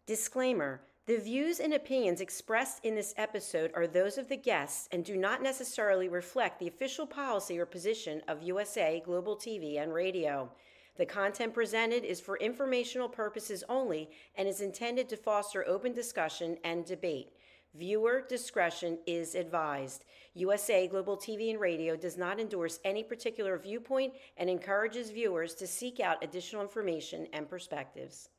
Disclaimer: the views and opinions expressed in this episode are those of the guests and do not necessarily reflect the official policy or position of USA Global TV and Radio. The content presented is for informational purposes only and is intended to foster open discussion and debate. Viewer discretion is advised. USA Global TV and Radio does not endorse any particular viewpoint and encourages viewers to seek out additional information and perspectives.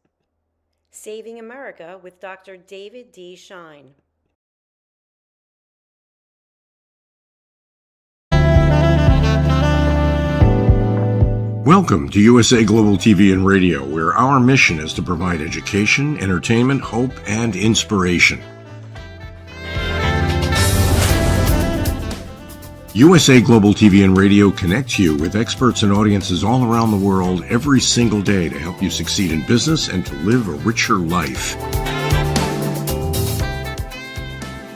Saving America with Dr. David D. Schein. Welcome to USA Global TV and Radio, where our mission is to provide education, entertainment, hope, and inspiration. USA Global TV and Radio connects you with experts and audiences all around the world every single day to help you succeed in business and to live a richer life.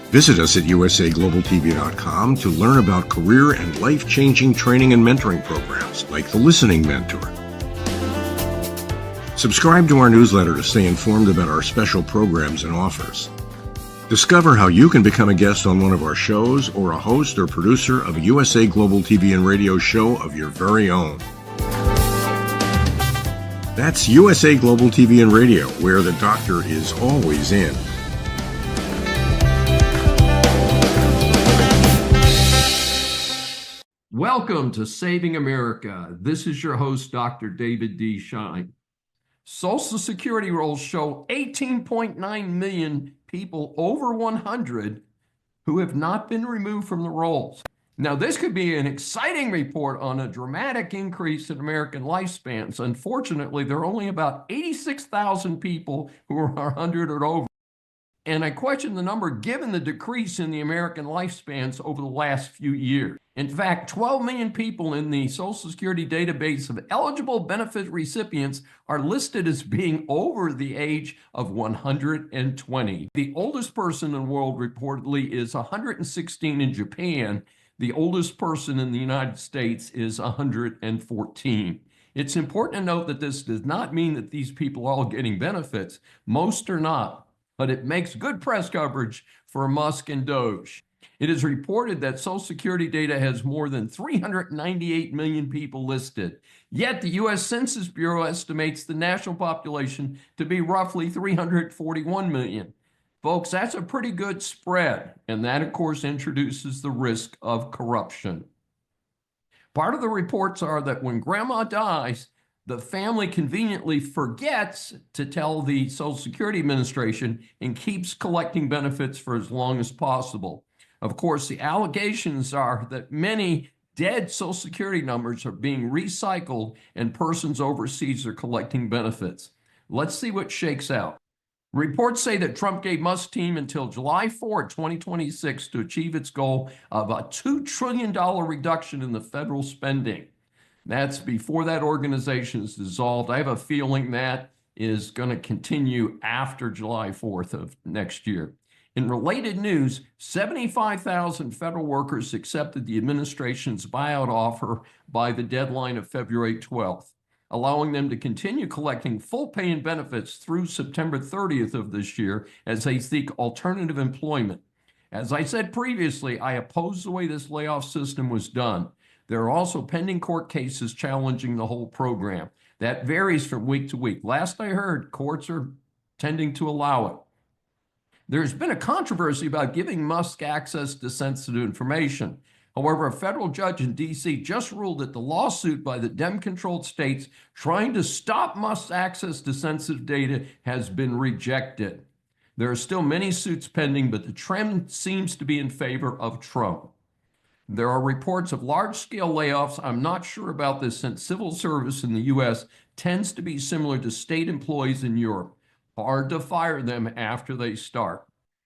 Visit us at usaglobaltv.com to learn about career and life-changing training and mentoring programs like the Listening Mentor. Subscribe to our newsletter to stay informed about our special programs and offers. Discover how you can become a guest on one of our shows or a host or producer of a USA Global TV and Radio show of your very own. That's USA Global TV and Radio, where the doctor is always in. Welcome to Saving America. This is your host, Dr. David D. Schein. Social Security rolls show 18.9 million people over 100 who have not been removed from the rolls. Now, this could be an exciting report on a dramatic increase in American lifespans. Unfortunately, there are only about 86,000 people who are 100 or over. And I question the number given the decrease in the American lifespans over the last few years. In fact, 12 million people in the Social Security database of eligible benefit recipients are listed as being over the age of 120. The oldest person in the world reportedly is 116 in Japan. The oldest person in the United States is 114. It's important to note that this does not mean that these people are all getting benefits. Most are not. But it makes good press coverage for Musk and Doge. It is reported that Social Security data has more than 398 million people listed. Yet the U.S. Census Bureau estimates the national population to be roughly 341 million. Folks, that's a pretty good spread. And that, of course, introduces the risk of corruption. Part of the reports are that when grandma dies, the family conveniently forgets to tell the Social Security Administration and keeps collecting benefits for as long as possible. Of course, the allegations are that many dead Social Security numbers are being recycled and persons overseas are collecting benefits. Let's see what shakes out. Reports say that Trump gave Musk's team until July 4, 2026 to achieve its goal of a $2 trillion reduction in the federal spending. That's before that organization is dissolved. I have a feeling that is going to continue after July 4th of next year. In related news, 75,000 federal workers accepted the administration's buyout offer by the deadline of February 12th, allowing them to continue collecting full pay and benefits through September 30th of this year as they seek alternative employment. As I said previously, I oppose the way this layoff system was done. There are also pending court cases challenging the whole program. That varies from week to week. Last I heard, courts are tending to allow it. There's been a controversy about giving Musk access to sensitive information. However, a federal judge in D.C. just ruled that the lawsuit by the Dem-controlled states trying to stop Musk's access to sensitive data has been rejected. There are still many suits pending, but the trend seems to be in favor of Trump. There are reports of large-scale layoffs. I'm not sure about this since civil service in the U.S. tends to be similar to state employees in Europe. Hard to fire them after they start.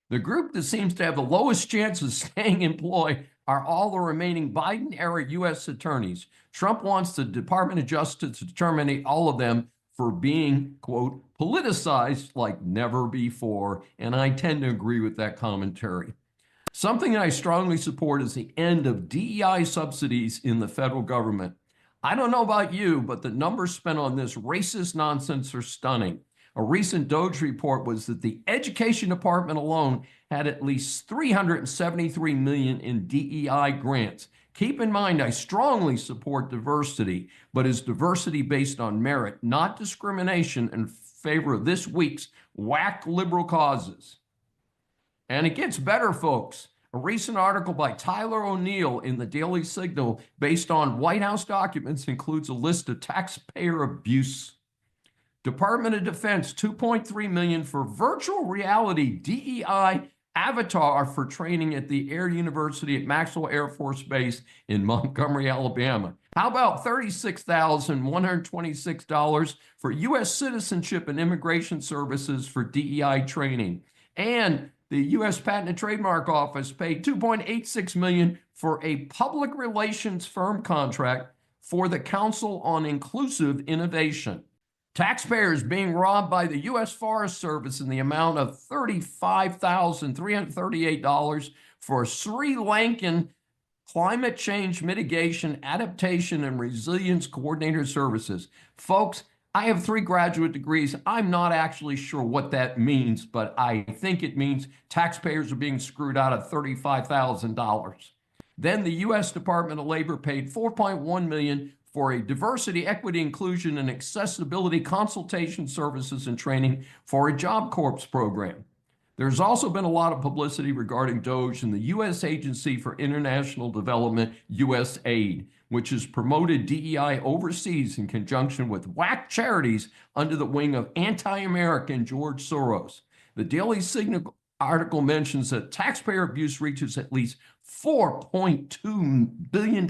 The group that seems to have the lowest chance of staying employed are all the remaining Biden-era U.S. attorneys. Trump wants the Department of Justice to terminate all of them for being, quote, politicized like never before, and I tend to agree with that commentary. Something that I strongly support is the end of DEI subsidies in the federal government. I don't know about you, but the numbers spent on this racist nonsense are stunning. A recent Doge report was that the Education Department alone had at least $373 million in DEI grants. Keep in mind, I strongly support diversity, but is diversity based on merit, not discrimination in favor of this week's whack liberal causes. And it gets better, folks. A recent article by Tyler O'Neill in the Daily Signal, based on White House documents, includes a list of taxpayer abuse. Department of Defense, $2.3 million for virtual reality DEI avatar for training at the Air University at Maxwell Air Force Base in Montgomery, Alabama. How about $36,126 for U.S. Citizenship and Immigration Services for DEI training? And the U.S. Patent and Trademark Office paid $2.86 million for a public relations firm contract for the Council on Inclusive Innovation. Taxpayers being robbed by the U.S. Forest Service in the amount of $35,338 for Sri Lankan Climate Change Mitigation, Adaptation, and Resilience Coordinator Services. Folks, I have 3 graduate degrees. I'm not actually sure what that means, but I think it means taxpayers are being screwed out of $35,000. Then the U.S. Department of Labor paid $4.1 million for a diversity, equity, inclusion, and accessibility consultation services and training for a Job Corps program. There's also been a lot of publicity regarding Doge and the U.S. Agency for International Development, USAID, which has promoted DEI overseas in conjunction with whack charities under the wing of anti-American George Soros. The Daily Signal article mentions that taxpayer abuse reaches at least $4.2 billion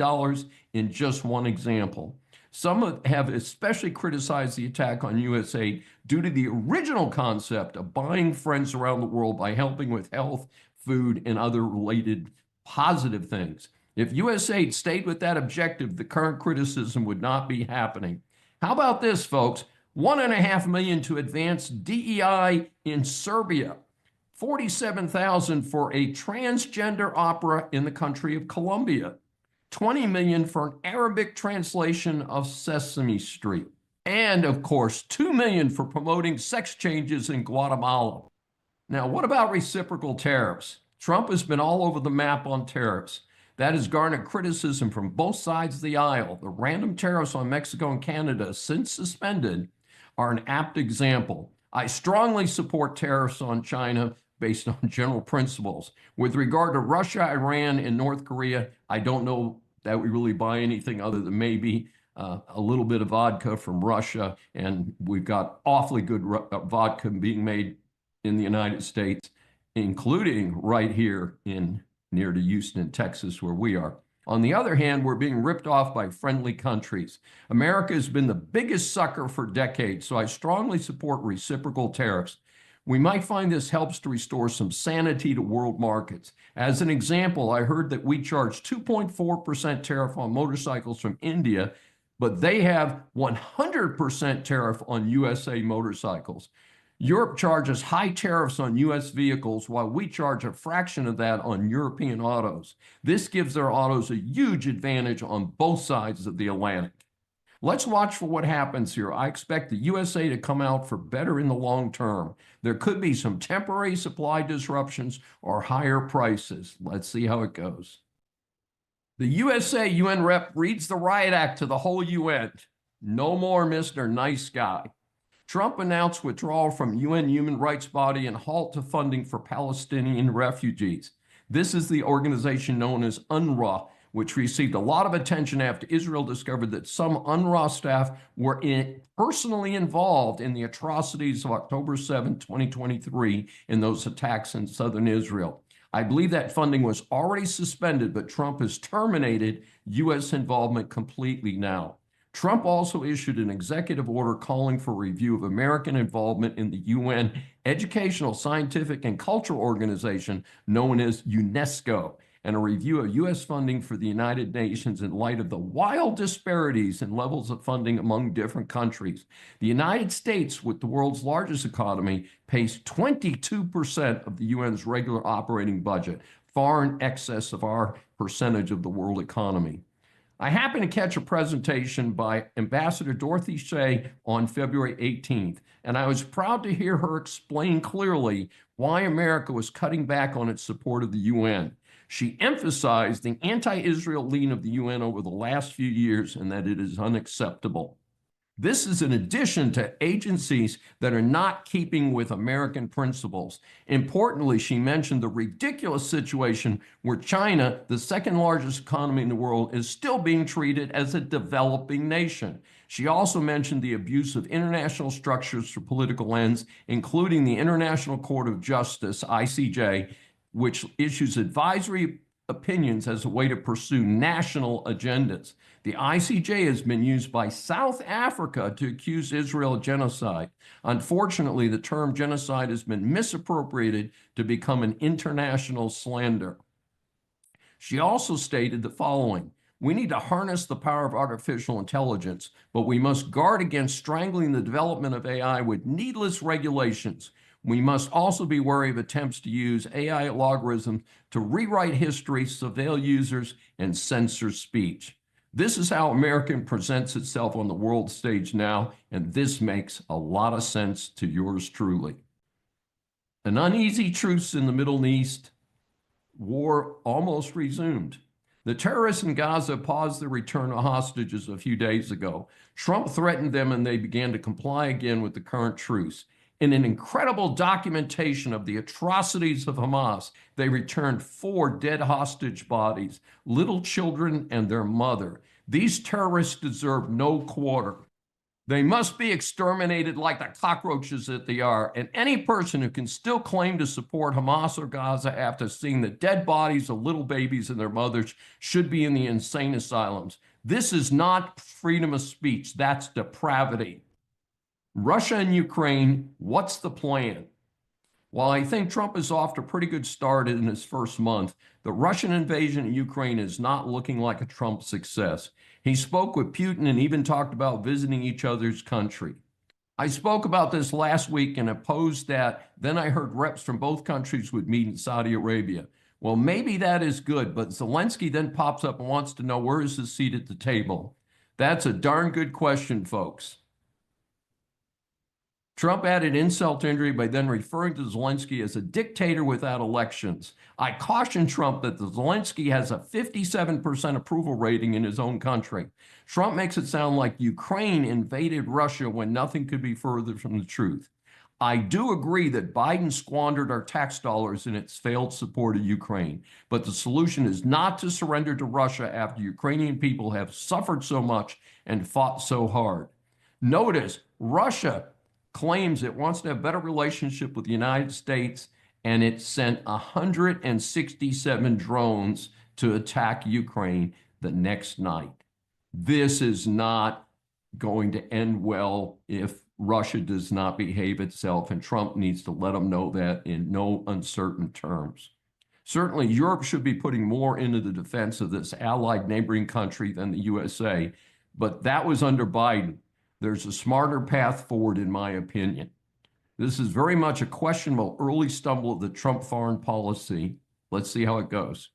in just one example. Some have especially criticized the attack on USAID due to the original concept of buying friends around the world by helping with health, food, and other related positive things. If USAID stayed with that objective, the current criticism would not be happening. How about this, folks? $1.5 million to advance DEI in Serbia. $47,000 for a transgender opera in the country of Colombia. $20 million for an Arabic translation of Sesame Street. And of course, $2 million for promoting sex changes in Guatemala. Now, what about reciprocal tariffs? Trump has been all over the map on tariffs. That has garnered criticism from both sides of the aisle. The random tariffs on Mexico and Canada, since suspended, are an apt example. I strongly support tariffs on China based on general principles. With regard to Russia, Iran, and North Korea, I don't know that we really buy anything other than maybe a little bit of vodka from Russia, and we've got awfully good vodka being made in the United States, including right here near to Houston, Texas, where we are. On the other hand, we're being ripped off by friendly countries. America has been the biggest sucker for decades, so I strongly support reciprocal tariffs. We might find this helps to restore some sanity to world markets. As an example, I heard that we charge 2.4% tariff on motorcycles from India, but they have 100% tariff on USA motorcycles. Europe charges high tariffs on US vehicles, while we charge a fraction of that on European autos. This gives their autos a huge advantage on both sides of the Atlantic. Let's watch for what happens here. I expect the USA to come out for better in the long term. There could be some temporary supply disruptions or higher prices. Let's see how it goes. The USA UN rep reads the riot act to the whole UN. No more Mr. Nice Guy. Trump announced withdrawal from UN human rights body and halt to funding for Palestinian refugees. This is the organization known as UNRWA, which received a lot of attention after Israel discovered that some UNRWA staff were personally involved in the atrocities of October 7, 2023, in those attacks in southern Israel. I believe that funding was already suspended, but Trump has terminated U.S. involvement completely now. Trump also issued an executive order calling for review of American involvement in the UN Educational, Scientific, and Cultural Organization known as UNESCO, and a review of U.S. funding for the United Nations in light of the wild disparities in levels of funding among different countries. The United States, with the world's largest economy, pays 22% of the UN's regular operating budget, far in excess of our percentage of the world economy. I happened to catch a presentation by Ambassador Dorothy Shea on February 18th, and I was proud to hear her explain clearly why America was cutting back on its support of the UN. She emphasized the anti-Israel lean of the UN over the last few years and that it is unacceptable. This is in addition to agencies that are not keeping with American principles. Importantly, she mentioned the ridiculous situation where China, the second largest economy in the world, is still being treated as a developing nation. She also mentioned the abuse of international structures for political ends, including the International Court of Justice, ICJ, which issues advisory opinions as a way to pursue national agendas. The ICJ has been used by South Africa to accuse Israel of genocide. Unfortunately, the term genocide has been misappropriated to become an international slander. She also stated the following: we need to harness the power of artificial intelligence, but we must guard against strangling the development of AI with needless regulations. We must also be wary of attempts to use AI algorithms to rewrite history, surveil users, and censor speech. This is how America presents itself on the world stage now, and this makes a lot of sense to yours truly. An uneasy truce in the Middle East, war almost resumed. The terrorists in Gaza paused the return of hostages a few days ago. Trump threatened them and they began to comply again with the current truce. In an incredible documentation of the atrocities of Hamas, they returned 4 dead hostage bodies, little children and their mother. These terrorists deserve no quarter. They must be exterminated like the cockroaches that they are, and any person who can still claim to support Hamas or Gaza after seeing the dead bodies of little babies and their mothers should be in the insane asylums. This is not freedom of speech, that's depravity. Russia and Ukraine, what's the plan? While I think Trump is off to a pretty good start in his first month, the Russian invasion of Ukraine is not looking like a Trump success. He spoke with Putin and even talked about visiting each other's country. I spoke about this last week and opposed that. Then I heard reps from both countries would meet in Saudi Arabia. Well, maybe that is good, but Zelensky then pops up and wants to know where is his seat at the table. That's a darn good question, folks. Trump added insult to injury by then referring to Zelensky as a dictator without elections. I caution Trump that Zelensky has a 57% approval rating in his own country. Trump makes it sound like Ukraine invaded Russia when nothing could be further from the truth. I do agree that Biden squandered our tax dollars in its failed support of Ukraine, but the solution is not to surrender to Russia after Ukrainian people have suffered so much and fought so hard. Notice, Russia claims it wants to have a better relationship with the United States, and it sent 167 drones to attack Ukraine the next night. This is not going to end well if Russia does not behave itself, and Trump needs to let them know that in no uncertain terms. Certainly, Europe should be putting more into the defense of this allied neighboring country than the USA, but that was under Biden. There's a smarter path forward, in my opinion. This is very much a questionable early stumble of the Trump foreign policy. Let's see how it goes.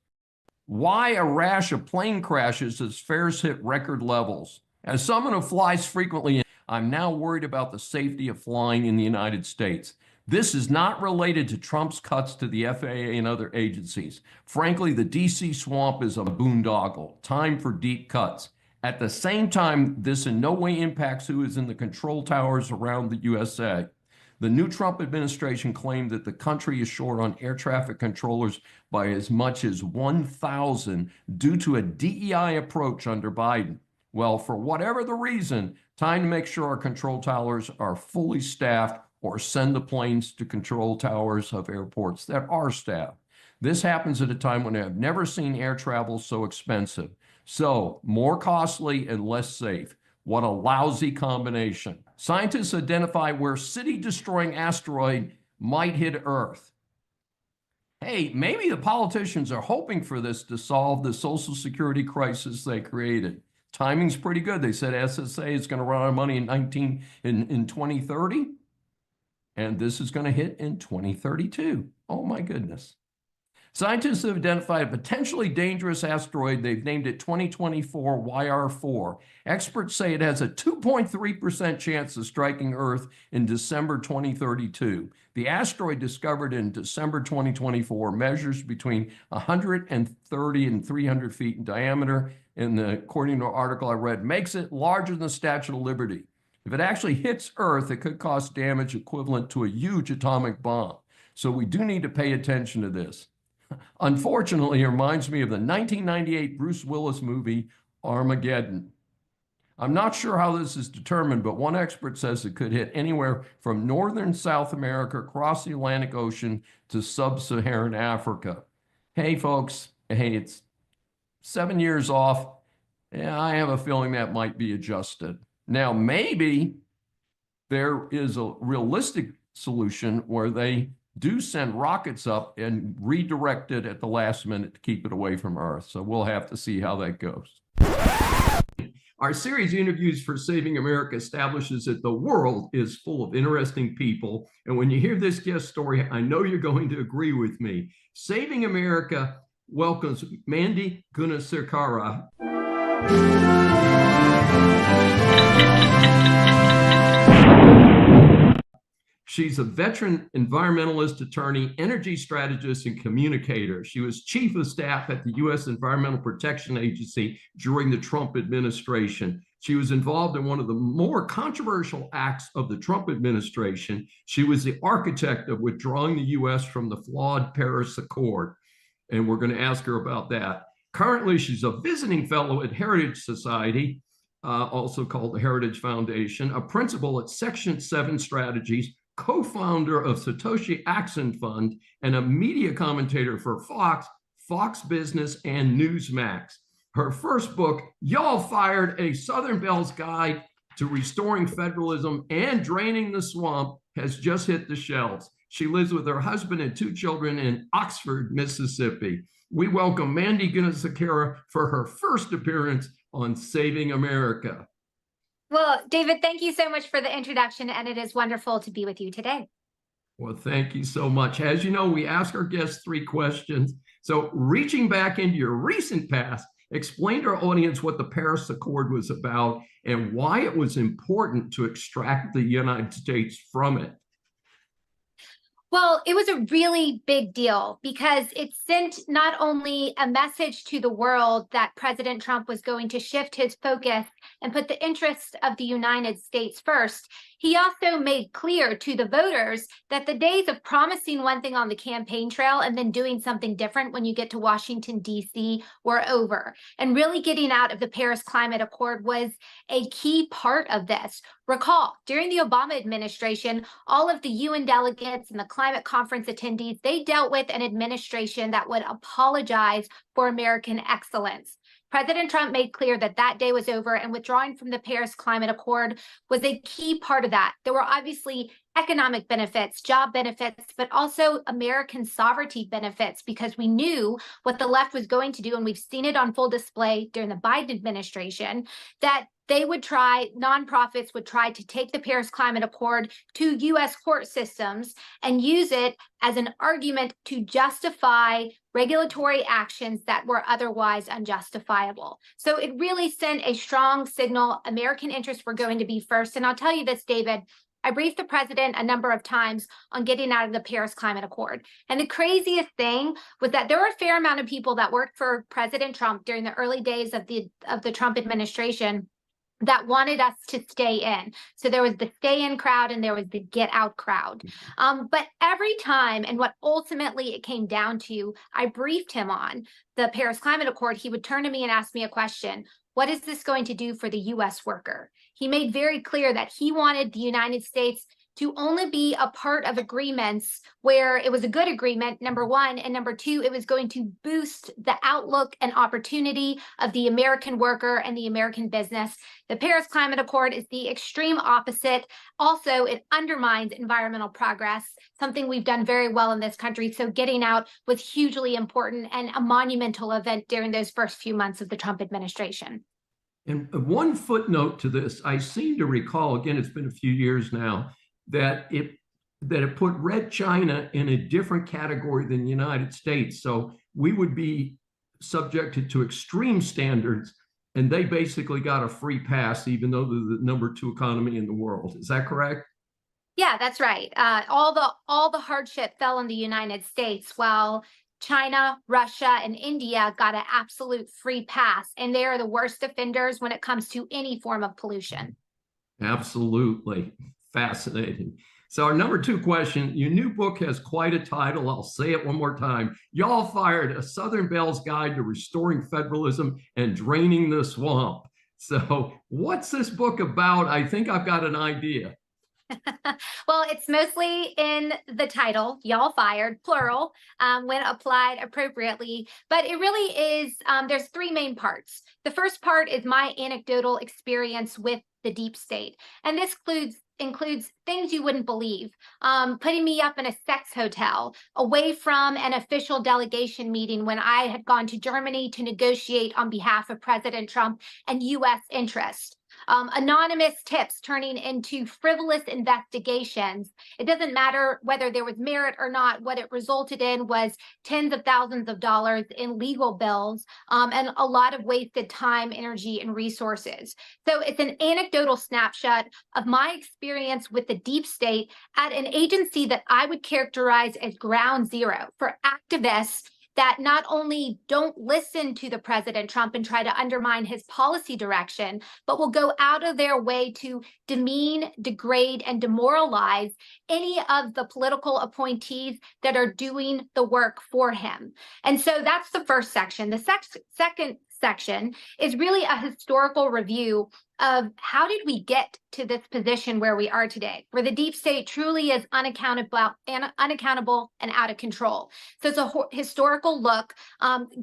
Why a rash of plane crashes as fares hit record levels? As someone who flies frequently, I'm now worried about the safety of flying in the United States. This is not related to Trump's cuts to the FAA and other agencies. Frankly, the DC swamp is a boondoggle. Time for deep cuts. At the same time, this in no way impacts who is in the control towers around the USA. The new Trump administration claimed that the country is short on air traffic controllers by as much as 1,000 due to a DEI approach under Biden. Well, for whatever the reason, time to make sure our control towers are fully staffed or send the planes to control towers of airports that are staffed. This happens at a time when I have never seen air travel so expensive. So, more costly and less safe. What a lousy combination. Scientists identify where city-destroying asteroid might hit Earth. Hey, maybe the politicians are hoping for this to solve the Social Security crisis they created. Timing's pretty good. They said SSA is going to run out of money in 2030, and this is going to hit in 2032. Oh my goodness. Scientists have identified a potentially dangerous asteroid. They've named it 2024 YR4. Experts say it has a 2.3% chance of striking Earth in December 2032. The asteroid discovered in December 2024 measures between 130 and 300 feet in diameter, and according to an article I read, makes it larger than the Statue of Liberty. If it actually hits Earth, it could cause damage equivalent to a huge atomic bomb. So we do need to pay attention to this. Unfortunately, it reminds me of the 1998 Bruce Willis movie, Armageddon. I'm not sure how this is determined, but one expert says it could hit anywhere from northern South America across the Atlantic Ocean to sub-Saharan Africa. Hey, folks, hey, it's 7 years off. Yeah, I have a feeling that might be adjusted. Now, maybe there is a realistic solution where they do send rockets up and redirect it at the last minute to keep it away from Earth. So we'll have to see how that goes. Our series Interviews for Saving America establishes that the world is full of interesting people. And when you hear this guest story, I know you're going to agree with me. Saving America welcomes Mandy Gunasekara. She's a veteran environmentalist, attorney, energy strategist, and communicator. She was chief of staff at the U.S. Environmental Protection Agency during the Trump administration. She was involved in one of the more controversial acts of the Trump administration. She was the architect of withdrawing the U.S. from the flawed Paris Accord. And we're going to ask her about that. Currently, she's a visiting fellow at Heritage Society, also called the Heritage Foundation, a principal at Section 7 Strategies, co-founder of Satoshi Action Fund, and a media commentator for Fox, Fox Business, and Newsmax. Her first book, Y'all Fired: A Southern Belle's Guide to Restoring Federalism and Draining the Swamp, has just hit the shelves. She lives with her husband and 2 children in Oxford, Mississippi. We welcome Mandy Gunasekara for her first appearance on Saving America. Well, David, thank you so much for the introduction, and it is wonderful to be with you today. Well, thank you so much. As you know, we ask our guests 3 questions. So reaching back into your recent past, explain to our audience what the Paris Accord was about and why it was important to extract the United States from it. Well, it was a really big deal because it sent not only a message to the world that President Trump was going to shift his focus and put the interests of the United States first, he also made clear to the voters that the days of promising one thing on the campaign trail and then doing something different when you get to Washington, D.C. were over. And really getting out of the Paris Climate Accord was a key part of this. Recall, during the Obama administration, all of the UN delegates and the climate conference attendees, they dealt with an administration that would apologize for American excellence. President Trump made clear that that day was over, and withdrawing from the Paris Climate Accord was a key part of that. There were obviously economic benefits, job benefits, but also American sovereignty benefits, because we knew what the left was going to do, and we've seen it on full display during the Biden administration, that nonprofits would try to take the Paris Climate Accord to U.S. court systems and use it as an argument to justify regulatory actions that were otherwise unjustifiable. So it really sent a strong signal. American interests were going to be first. And I'll tell you this, David, I briefed the president a number of times on getting out of the Paris Climate Accord. And the craziest thing was that there were a fair amount of people that worked for President Trump during the early days of the Trump administration that wanted us to stay in. So there was the stay in crowd and there was the get out crowd. But every time, and what ultimately it came down to, I briefed him on the Paris Climate Accord, he would turn to me and ask me a question. What is this going to do for the U.S. worker? He made very clear that he wanted the United States to only be a part of agreements where it was a good agreement, number one, and number two, it was going to boost the outlook and opportunity of the American worker and the American business. The Paris Climate Accord is the extreme opposite. Also, it undermines environmental progress, something we've done very well in this country. So getting out was hugely important and a monumental event during those first few months of the Trump administration. And one footnote to this, I seem to recall, again, it's been a few years now, that that it put Red China in a different category than the United States. So we would be subjected to extreme standards, and they basically got a free pass, even though they're the number 2 economy in the world. Is that correct? Yeah, that's right. All the hardship fell on the United States, while China, Russia, and India got an absolute free pass, and they are the worst offenders when it comes to any form of pollution. Absolutely. Fascinating. So our number 2 question, your new book has quite a title. I'll say it one more time. Y'all Fired, A Southern Belle's Guide to Restoring Federalism and Draining the Swamp. So what's this book about? I think I've got an idea. Well, it's mostly in the title, Y'all Fired, plural, when applied appropriately. But it really is, there's 3 main parts. The first part is my anecdotal experience with the deep state. And this includes things you wouldn't believe. Putting me up in a sex hotel, away from an official delegation meeting when I had gone to Germany to negotiate on behalf of President Trump and U.S. interests. Anonymous tips turning into frivolous investigations. It doesn't matter whether there was merit or not. What it resulted in was tens of thousands of dollars in legal bills, and a lot of wasted time, energy, and resources. So it's an anecdotal snapshot of my experience with the deep state at an agency that I would characterize as ground zero for activists that not only don't listen to the President Trump and try to undermine his policy direction, but will go out of their way to demean, degrade, and demoralize any of the political appointees that are doing the work for him. And so that's the first section. The second section is really a historical review of how did we get to this position where we are today, where the deep state truly is unaccountable and out of control. So it's a historical look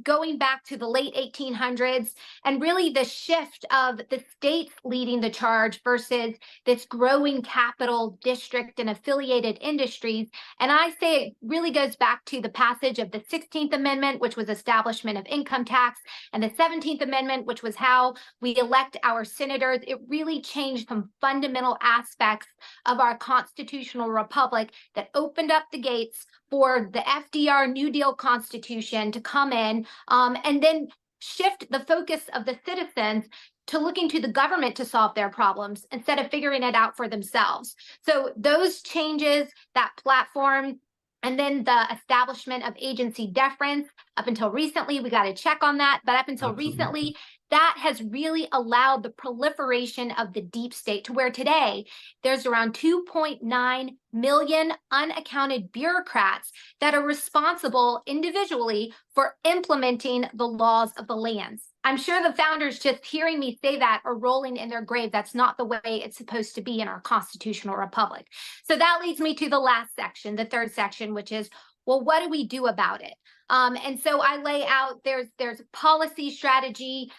going back to the late 1800s and really the shift of the states leading the charge versus this growing capital district and affiliated industries. And I say it really goes back to the passage of the 16th Amendment, which was establishment of income tax, and the 17th Amendment, which was how we elect our senators. It really changed some fundamental aspects of our constitutional republic that opened up the gates for the FDR New Deal Constitution to come in and then shift the focus of the citizens to looking to the government to solve their problems instead of figuring it out for themselves. So those changes, that platform, and then the establishment of agency deference, up until recently, we got to check on that, but up until recently, that has really allowed the proliferation of the deep state to where today there's around 2.9 million unaccounted bureaucrats that are responsible individually for implementing the laws of the lands. I'm sure the founders just hearing me say that are rolling in their grave. That's not the way it's supposed to be in our constitutional republic. So that leads me to the last section, the third section, which is, well, what do we do about it? And so I lay out there's policy strategy,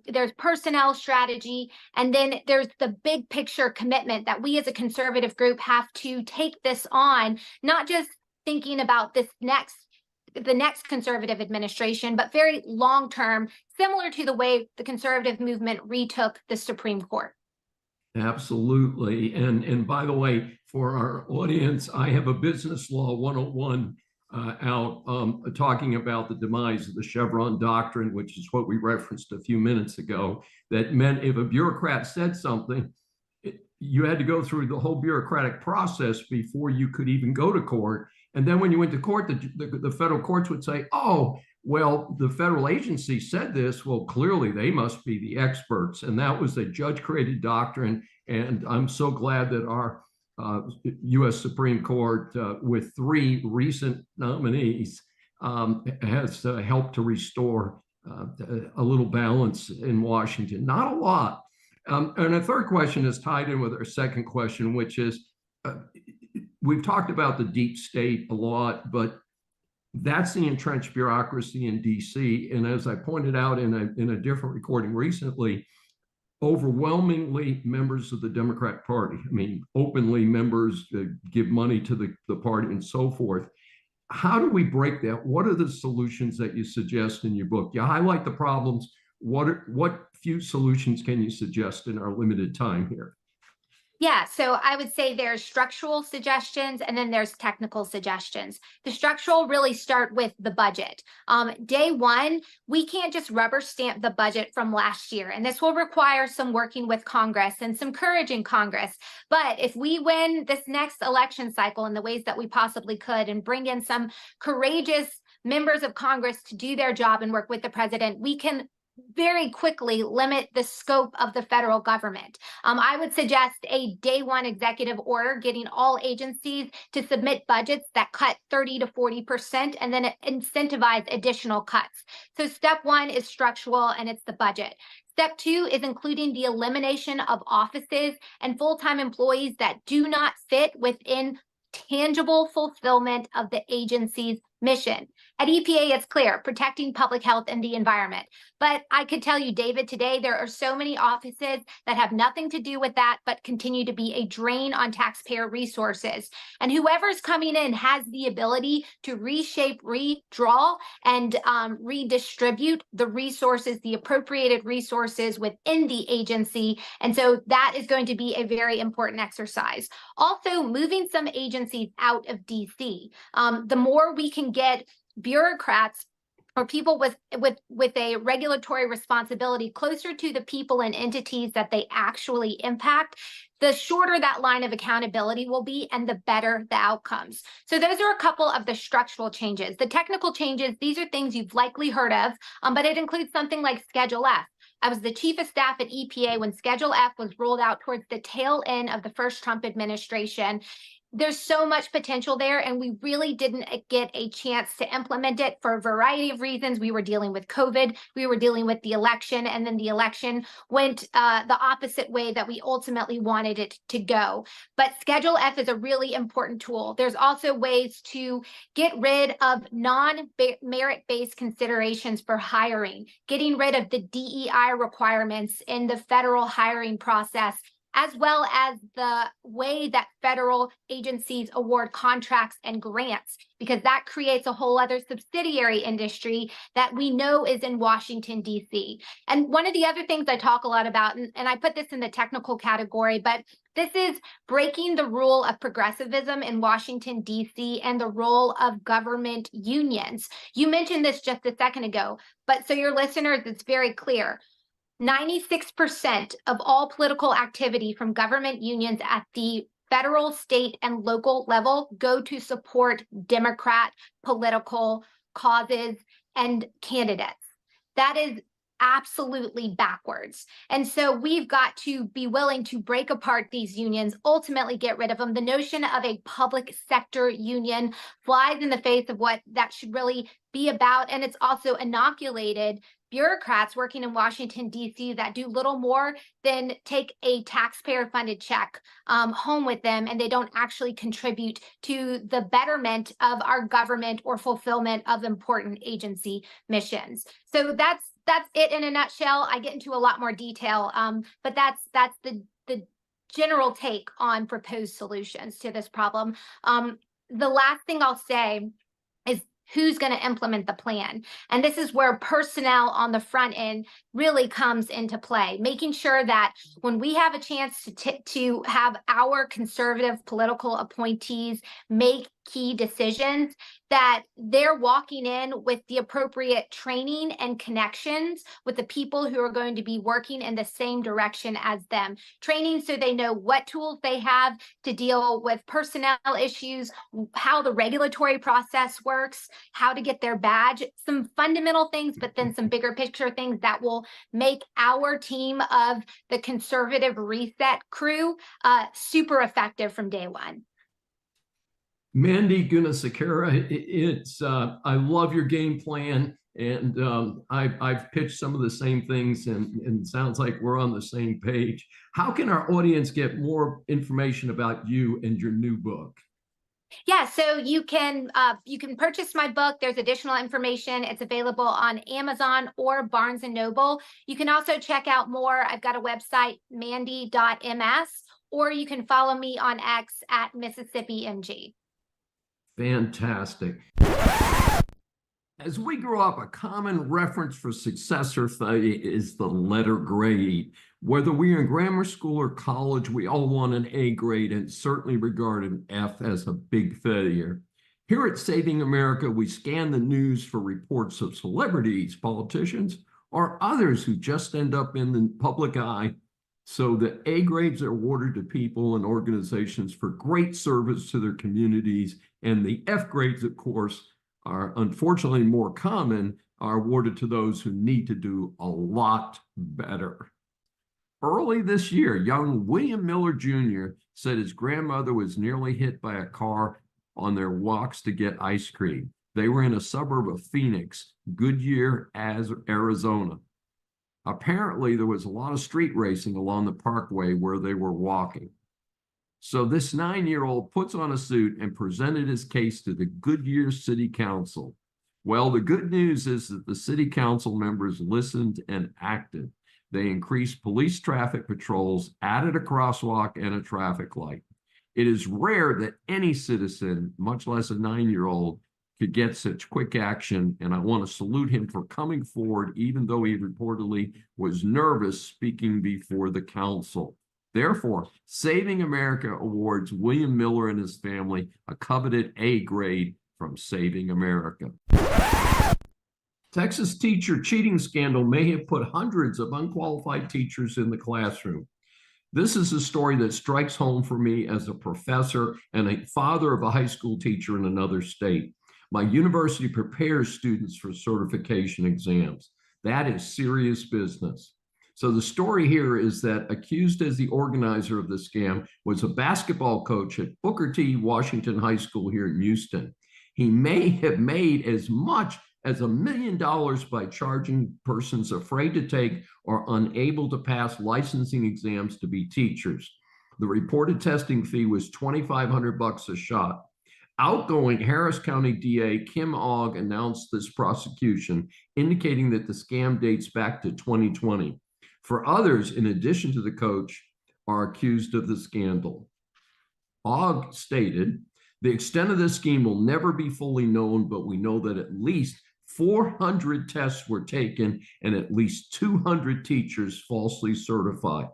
there's personnel strategy, and then there's the big picture commitment that we as a conservative group have to take this on, not just thinking about the next conservative administration, but very long term, similar to the way the conservative movement retook the Supreme Court. Absolutely. And by the way, for our audience, I have a Business Law 101 out talking about the demise of the Chevron doctrine, which is what we referenced a few minutes ago. That meant if a bureaucrat said something, you had to go through the whole bureaucratic process before you could even go to court. And then when you went to court, the federal courts would say, oh, well, the federal agency said this. Well, clearly they must be the experts. And that was a judge-created doctrine. And I'm so glad that our U.S. Supreme Court, with 3 recent nominees, has helped to restore a little balance in Washington. Not a lot. And a third question is tied in with our second question, which is, we've talked about the deep state a lot, but that's the entrenched bureaucracy in D.C. And as I pointed out in a different recording recently, overwhelmingly members of the Democratic Party. I mean, openly members give money to the party and so forth. How do we break that? What are the solutions that you suggest in your book? You highlight the problems. What few solutions can you suggest in our limited time here? Yeah, so I would say there's structural suggestions and then there's technical suggestions. The structural really start with the budget. Day one, we can't just rubber stamp the budget from last year, and this will require some working with Congress and some courage in Congress. But if we win this next election cycle in the ways that we possibly could and bring in some courageous members of Congress to do their job and work with the president, we can very quickly limit the scope of the federal government. I would suggest a day one executive order getting all agencies to submit budgets that cut 30 to 40% and then incentivize additional cuts. So step one is structural, and it's the budget. Step two is including the elimination of offices and full-time employees that do not fit within tangible fulfillment of the agency's mission. At EPA, it's clear, protecting public health and the environment. But I could tell you, David, today there are so many offices that have nothing to do with that, but continue to be a drain on taxpayer resources. And whoever's coming in has the ability to reshape, redraw, and redistribute the resources, the appropriated resources within the agency. And so that is going to be a very important exercise. Also, moving some agencies out of DC. The more we can get bureaucrats or people with a regulatory responsibility closer to the people and entities that they actually impact, the shorter that line of accountability will be and the better the outcomes. So those are a couple of the structural changes. The technical changes, these are things you've likely heard of, but it includes something like Schedule F. I was the chief of staff at EPA when Schedule F was rolled out towards the tail end of the first Trump administration. There's so much potential there, and we really didn't get a chance to implement it for a variety of reasons. We were dealing with COVID, we were dealing with the election, and then the election went the opposite way that we ultimately wanted it to go. But Schedule F is a really important tool. There's also ways to get rid of non-merit-based considerations for hiring, getting rid of the DEI requirements in the federal hiring process, as well as the way that federal agencies award contracts and grants, because that creates a whole other subsidiary industry that we know is in Washington, D.C. And one of the other things I talk a lot about, and I put this in the technical category, but this is breaking the rule of progressivism in Washington, D.C. and the role of government unions. You mentioned this just a second ago, but so your listeners, it's very clear. 96% of all political activity from government unions at the federal, state, and local level go to support Democrat political causes and candidates. That is absolutely backwards. And so we've got to be willing to break apart these unions, ultimately get rid of them. The notion of a public sector union flies in the face of what that should really be about. And it's also inoculated bureaucrats working in Washington, D.C. that do little more than take a taxpayer-funded check home with them, and they don't actually contribute to the betterment of our government or fulfillment of important agency missions. So that's it in a nutshell. I get into a lot more detail, but that's the general take on proposed solutions to this problem. The last thing I'll say is who's going to implement the plan. And this is where personnel on the front end really comes into play, making sure that when we have a chance to have our conservative political appointees make key decisions, that they're walking in with the appropriate training and connections with the people who are going to be working in the same direction as them. Training so they know what tools they have to deal with personnel issues, how the regulatory process works, how to get their badge, some fundamental things, but then some bigger picture things that will make our team of the conservative reset crew super effective from day one. Mandy Gunasekera, it's I love your game plan, and I've pitched some of the same things, and it sounds like we're on the same page. How can our audience get more information about you and your new book? Yeah, so you can purchase my book. There's additional information. It's available on Amazon or Barnes & Noble. You can also check out more. I've got a website, mandy.ms, or you can follow me on X at MississippiMG. Fantastic. As we grow up, a common reference for success or failure is the letter grade. Whether we're in grammar school or college, we all want an A grade and certainly regard an F as a big failure. Here at Saving America, we scan the news for reports of celebrities, politicians, or others who just end up in the public eye. So the A grades are awarded to people and organizations for great service to their communities, and the F grades, of course, are unfortunately more common, are awarded to those who need to do a lot better. Early this year, young William Miller Jr. said his grandmother was nearly hit by a car on their walks to get ice cream. They were in a suburb of Phoenix, Goodyear, Arizona. Apparently, there was a lot of street racing along the parkway where they were walking. So this 9-year-old puts on a suit and presented his case to the Goodyear City Council. Well, the good news is that the city council members listened and acted. They increased police traffic patrols, added a crosswalk and a traffic light. It is rare that any citizen, much less a 9-year-old, could get such quick action, and I want to salute him for coming forward, even though he reportedly was nervous speaking before the council. Therefore, Saving America awards William Miller and his family a coveted A grade from Saving America. Texas teacher cheating scandal may have put hundreds of unqualified teachers in the classroom. This is a story that strikes home for me as a professor and a father of a high school teacher in another state. My university prepares students for certification exams. That is serious business. So the story here is that accused as the organizer of the scam was a basketball coach at Booker T. Washington High School here in Houston. He may have made as much as $1 million by charging persons afraid to take or unable to pass licensing exams to be teachers. The reported testing fee was $2,500 a shot. Outgoing Harris County DA Kim Ogg announced this prosecution, indicating that the scam dates back to 2020. For others, in addition to the coach, are accused of the scandal. Ogg stated, "The extent of this scheme will never be fully known, but we know that at least 400 tests were taken and at least 200 teachers falsely certified."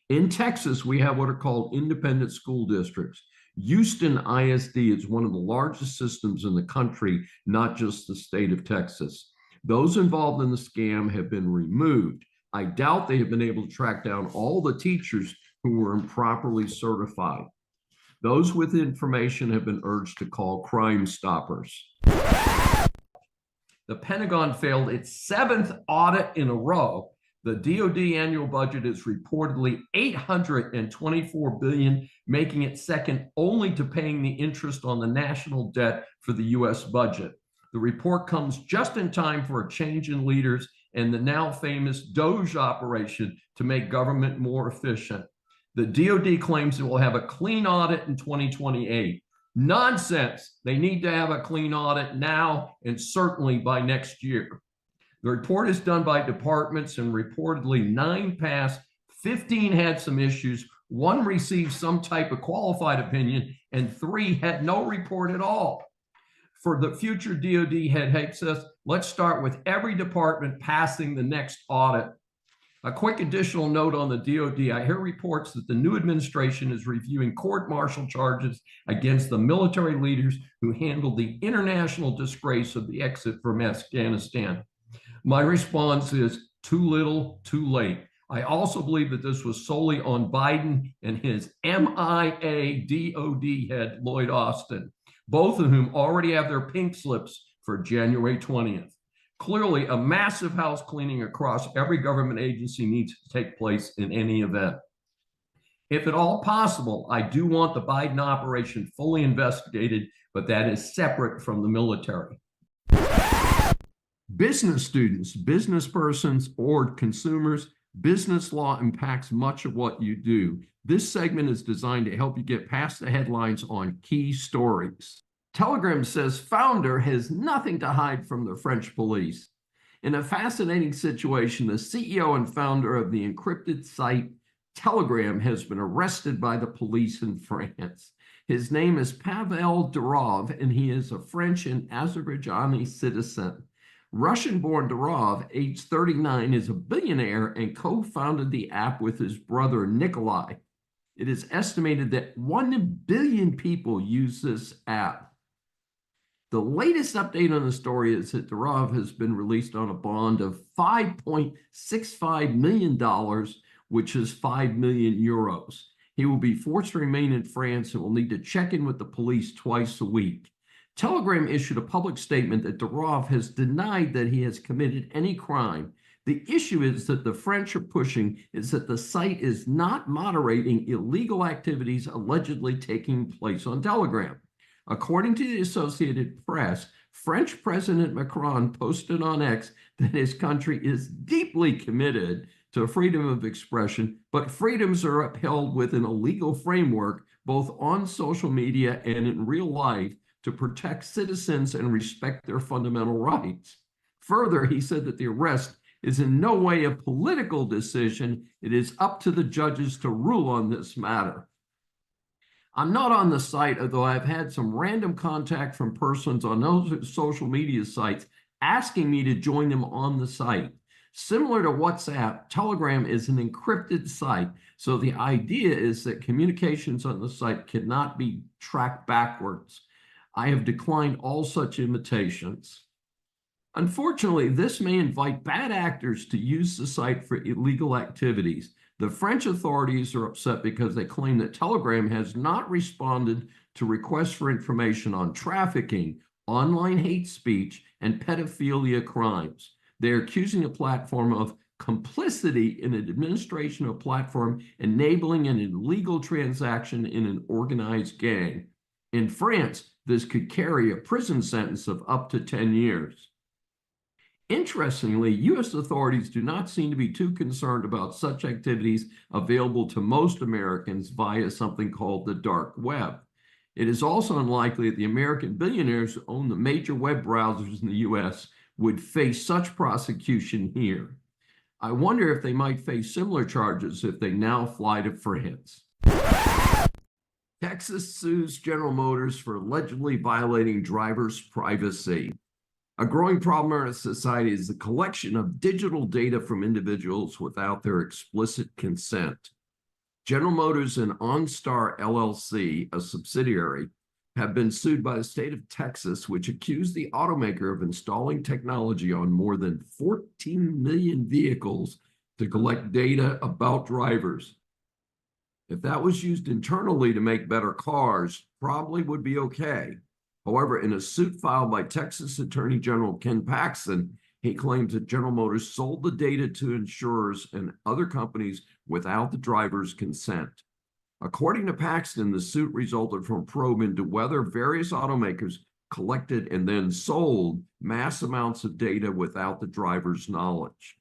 In Texas, we have what are called independent school districts. Houston ISD is one of the largest systems in the country, not just the state of Texas. Those involved in the scam have been removed. I doubt they have been able to track down all the teachers who were improperly certified. Those with information have been urged to call Crime Stoppers. The Pentagon failed its 7th audit in a row. The DoD annual budget is reportedly $824 billion, making it second only to paying the interest on the national debt for the U.S. budget. The report comes just in time for a change in leaders and the now famous DOGE operation to make government more efficient. The DoD claims it will have a clean audit in 2028. Nonsense. They need to have a clean audit now and certainly by next year. The report is done by departments and reportedly 9 passed, 15 had some issues, 1 received some type of qualified opinion, and 3 had no report at all. For the future DoD head access, let's start with every department passing the next audit. A quick additional note on the DoD, I hear reports that the new administration is reviewing court-martial charges against the military leaders who handled the international disgrace of the exit from Afghanistan. My response is too little, too late. I also believe that this was solely on Biden and his MIA DoD head, Lloyd Austin, both of whom already have their pink slips for January 20th. Clearly, a massive house cleaning across every government agency needs to take place in any event. If at all possible, I do want the Biden operation fully investigated, but that is separate from the military. Business students, business persons, or consumers, business law impacts much of what you do. This segment is designed to help you get past the headlines on key stories. Telegram says founder has nothing to hide from the French police. In a fascinating situation, the CEO and founder of the encrypted site Telegram has been arrested by the police in France. His name is Pavel Durov, and he is a French and Azerbaijani citizen. Russian-born Durov, age 39, is a billionaire and co-founded the app with his brother Nikolai. It is estimated that 1 billion people use this app. The latest update on the story is that Durov has been released on a bond of $5.65 million, which is 5 million euros. He will be forced to remain in France and will need to check in with the police twice a week. Telegram issued a public statement that Durov has denied that he has committed any crime. The issue is that the French are pushing is that the site is not moderating illegal activities allegedly taking place on Telegram. According to the Associated Press, French President Macron posted on X that his country is deeply committed to freedom of expression, but freedoms are upheld within a legal framework, both on social media and in real life, to protect citizens and respect their fundamental rights. Further, he said that the arrest is in no way a political decision. It is up to the judges to rule on this matter. I'm not on the site, although I've had some random contact from persons on those social media sites asking me to join them on the site. Similar to WhatsApp, Telegram is an encrypted site, so the idea is that communications on the site cannot be tracked backwards. I have declined all such invitations. Unfortunately, this may invite bad actors to use the site for illegal activities. The French authorities are upset because they claim that Telegram has not responded to requests for information on trafficking, online hate speech, and pedophilia crimes. They're accusing the platform of complicity in an administration of a platform enabling an illegal transaction in an organized gang. In France, this could carry a prison sentence of up to 10 years. Interestingly, U.S. authorities do not seem to be too concerned about such activities available to most Americans via something called the dark web. It is also unlikely that the American billionaires who own the major web browsers in the U.S. would face such prosecution here. I wonder if they might face similar charges if they now fly to France. Texas sues General Motors for allegedly violating drivers' privacy. A growing problem in our society is the collection of digital data from individuals without their explicit consent. General Motors and OnStar LLC, a subsidiary, have been sued by the state of Texas, which accused the automaker of installing technology on more than 14 million vehicles to collect data about drivers. If that was used internally to make better cars, probably would be okay. However, in a suit filed by Texas Attorney General Ken Paxton, he claims that General Motors sold the data to insurers and other companies without the driver's consent. According to Paxton, the suit resulted from a probe into whether various automakers collected and then sold mass amounts of data without the driver's knowledge.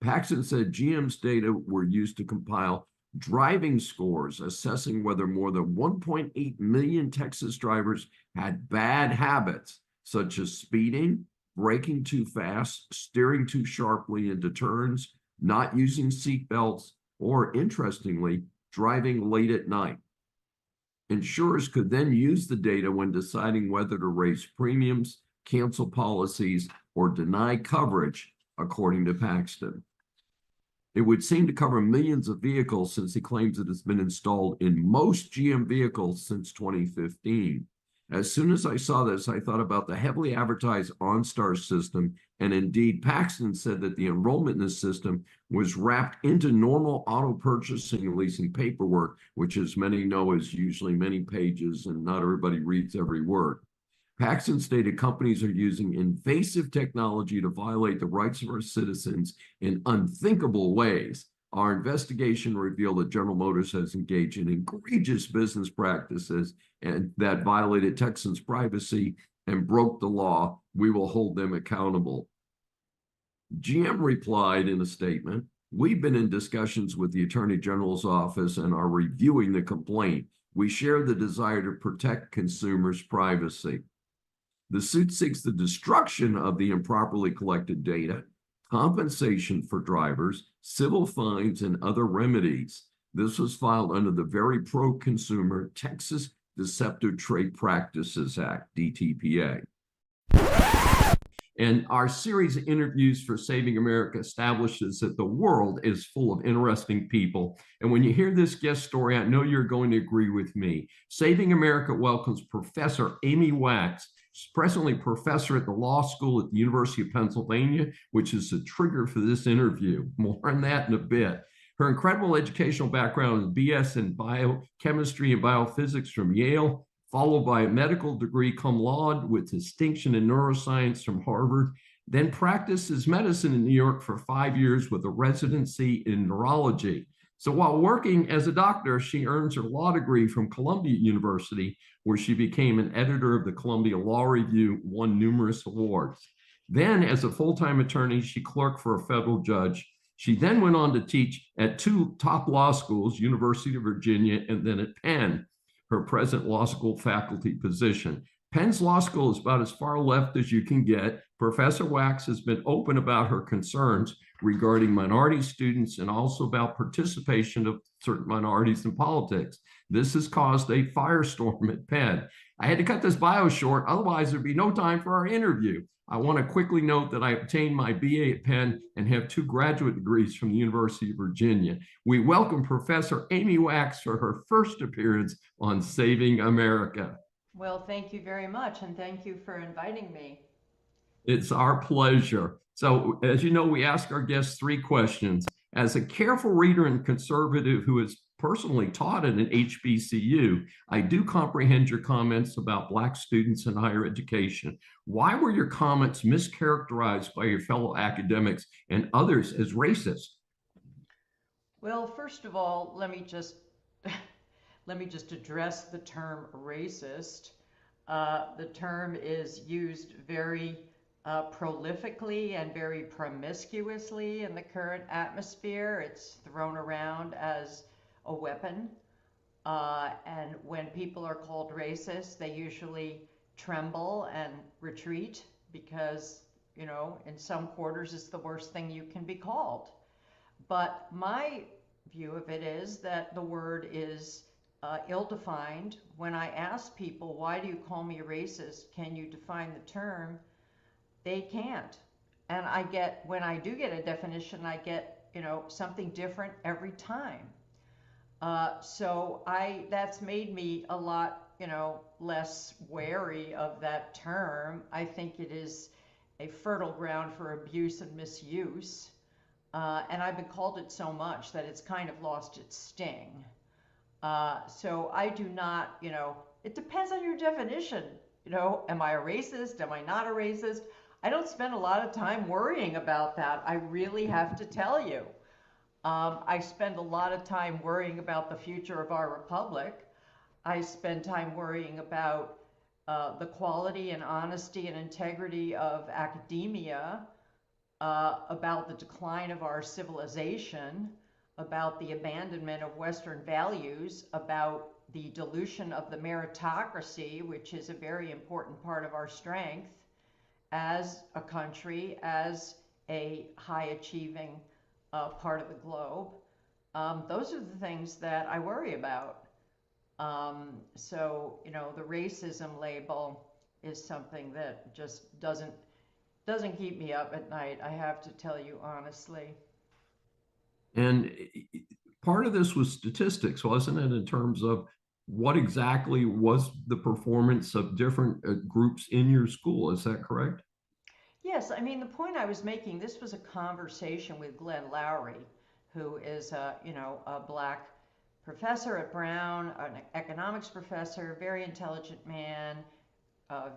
Paxton said GM's data were used to compile driving scores assessing whether more than 1.8 million Texas drivers had bad habits, such as speeding, braking too fast, steering too sharply into turns, not using seat belts, or, interestingly, driving late at night. Insurers could then use the data when deciding whether to raise premiums, cancel policies, or deny coverage, according to Paxton. It would seem to cover millions of vehicles since he claims it has been installed in most GM vehicles since 2015. As soon as I saw this, I thought about the heavily advertised OnStar system, and indeed, Paxton said that the enrollment in this system was wrapped into normal auto purchasing and leasing paperwork, which, as many know, is usually many pages and not everybody reads every word. Paxton stated companies are using invasive technology to violate the rights of our citizens in unthinkable ways. Our investigation revealed that General Motors has engaged in egregious business practices and that violated Texans' privacy and broke the law. We will hold them accountable. GM replied in a statement, "We've been in discussions with the Attorney General's office and are reviewing the complaint. We share the desire to protect consumers' privacy." The suit seeks the destruction of the improperly collected data, compensation for drivers, civil fines, and other remedies. This was filed under the very pro-consumer Texas Deceptive Trade Practices Act, DTPA. And our series of interviews for Saving America establishes that the world is full of interesting people. And when you hear this guest story, I know you're going to agree with me. Saving America welcomes Professor Amy Wax. She's presently professor at the law school at the University of Pennsylvania, which is the trigger for this interview. More on that in a bit. Her incredible educational background is BS in biochemistry and biophysics from Yale, followed by a medical degree cum laude with distinction in neuroscience from Harvard, then practices medicine in New York for 5 years with a residency in neurology. So while working as a doctor, she earns her law degree from Columbia University, where she became an editor of the Columbia Law Review, won numerous awards. Then, as a full-time attorney, she clerked for a federal judge. She then went on to teach at 2 top law schools, University of Virginia and then at Penn, her present law school faculty position. Penn's law school is about as far left as you can get. Professor Wax has been open about her concerns regarding minority students and also about participation of certain minorities in politics. This has caused a firestorm at Penn. I had to cut this bio short, otherwise there'd be no time for our interview. I want to quickly note that I obtained my BA at Penn and have 2 graduate degrees from the University of Virginia. We welcome Professor Amy Wax for her first appearance on Saving America. Well, thank you very much, and thank you for inviting me. It's our pleasure. So, as you know, we ask our guests 3 questions. As a careful reader and conservative who has personally taught at an HBCU, I do comprehend your comments about Black students in higher education. Why were your comments mischaracterized by your fellow academics and others as racist? Well, first of all, let me just address the term racist. The term is used very prolifically and very promiscuously in the current atmosphere. It's thrown around as a weapon. And when people are called racist, they usually tremble and retreat because, you know, in some quarters it's the worst thing you can be called. But my view of it is that the word is ill-defined. When I ask people, why do you call me a racist? Can you define the term? They can't. And when I do get a definition, I get, you know, something different every time. So that's made me a lot, you know, less wary of that term. I think it is a fertile ground for abuse and misuse. And I've been called it so much that it's kind of lost its sting. So I do not, you know, it depends on your definition. You know, am I a racist? Am I not a racist? I don't spend a lot of time worrying about that. I really have to tell you. I spend a lot of time worrying about the future of our republic. I spend time worrying about the quality and honesty and integrity of academia, about the decline of our civilization, about the abandonment of Western values, about the dilution of the meritocracy, which is a very important part of our strength as a country, as a high-achieving part of the globe. Those are the things that I worry about. So, you know, the racism label is something that just doesn't keep me up at night, I have to tell you honestly. And part of this was statistics, wasn't it, in terms of what exactly was the performance of different groups in your school? Is that correct? Yes, I mean, the point I was making, this was a conversation with Glenn Lowry, who is a Black professor at Brown, an economics professor, very intelligent man,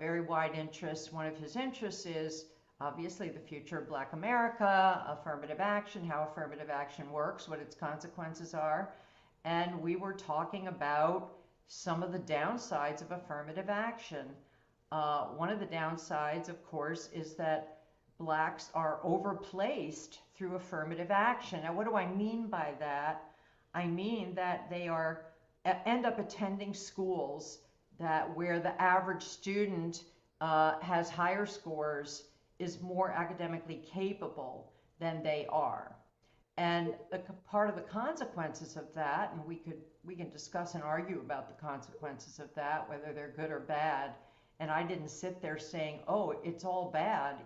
very wide interests. One of his interests is obviously the future of Black America, affirmative action, how affirmative action works, what its consequences are. And we were talking about some of the downsides of affirmative action. One of the downsides, of course, is that Blacks are overplaced through affirmative action. Now, what do I mean by that? I mean that they end up attending schools where the average student has higher scores, is more academically capable than they are. And part of the consequences of that, and we can discuss and argue about the consequences of that, whether they're good or bad. And I didn't sit there saying, oh, it's all bad.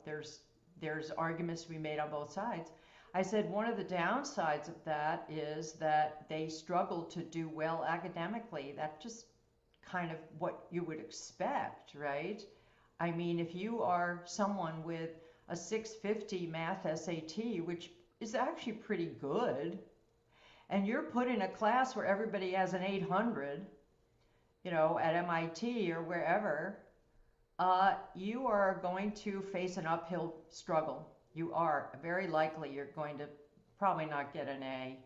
There's arguments to be made on both sides. I said one of the downsides of that is that they struggle to do well academically. That's just kind of what you would expect, right? I mean, if you are someone with a 650 math SAT, which is actually pretty good, and you're put in a class where everybody has an 800, at MIT or wherever, you are going to face an uphill struggle. You are very likely you're going to probably not get an A,